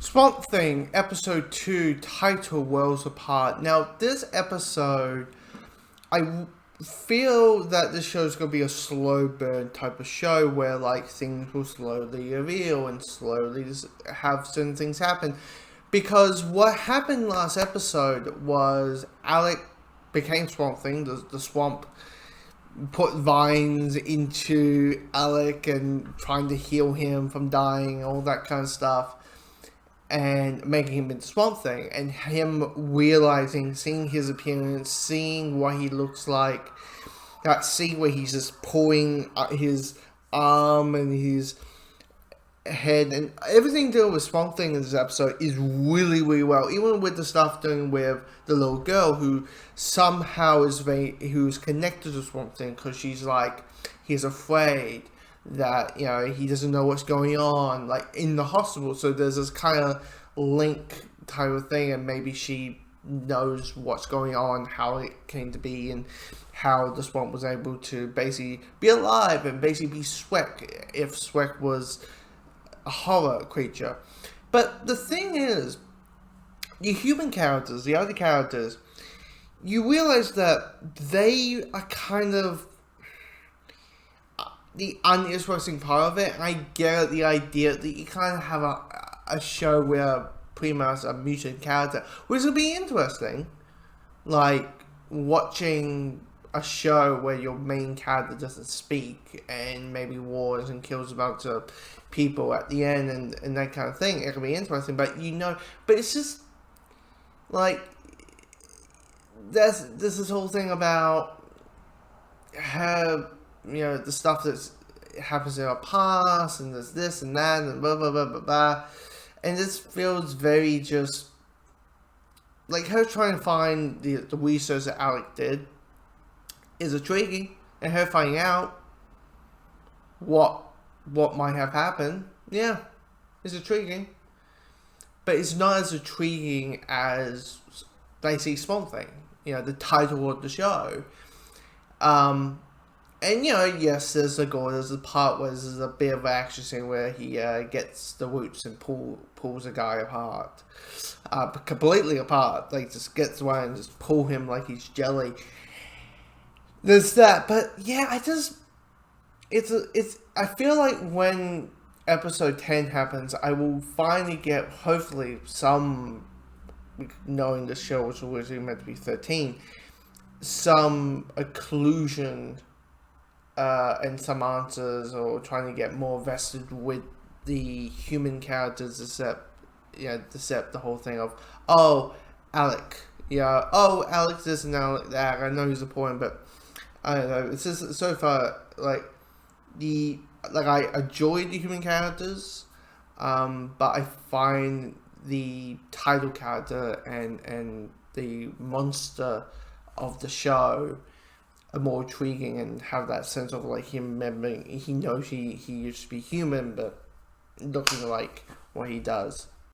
Swamp Thing, Episode 2, title Worlds Apart. Now, this episode, I feel that this show is going to be a slow burn type of show where, like, things will slowly reveal and slowly have certain things happen. Because what happened last episode was Alec became Swamp Thing, the swamp put vines into Alec and trying to heal him from dying, all that kind of stuff, and making him into Swamp Thing, and him realizing, seeing his appearance, seeing what he looks like, that scene where he's just pulling his arm and his head, and everything dealing with Swamp Thing in this episode is really, really well, even with the stuff doing with the little girl who somehow who's connected to Swamp Thing, because she's like, he's afraid that, you know, he doesn't know what's going on, like, in the hospital, so there's this kind of link type of thing, and maybe she knows what's going on, how it came to be, and how the swamp was able to basically be alive, and basically be Shrek, if Shrek was a horror creature. But the thing is, the human characters, the other characters, you realize that they are kind of the uninteresting part of it. I get the idea that you kind of have a show where pretty much a mutant character, which would be interesting, like watching a show where your main character doesn't speak and maybe wars and kills a bunch of people at the end and that kind of thing. It can be interesting, but but it's just like there's this whole thing about her, the stuff that happens in our past, and there's this and that, and blah, blah, blah, blah, blah. And this feels very just like her trying to find the research that Alec did is intriguing, and her finding out what might have happened, is intriguing. But it's not as intriguing as basically Swamp Thing, the title of the show. And yes, there's a part where there's a bit of action scene where he gets the roots and pulls a guy apart, completely apart. Like, just gets away and just pull him like he's jelly. There's that, but yeah, I feel like when episode 10 happens, I will finally get, hopefully, some, knowing the show was originally meant to be 13, some occlusion and some answers, or trying to get more vested with the human characters, except the whole thing of, Alec, Alec this and Alec that. I know he's important, but I don't know. It's just so far I enjoy the human characters, but I find the title character and the monster of the show are more intriguing, and have that sense of like him remembering he knows he used to be human, but looking like what he does.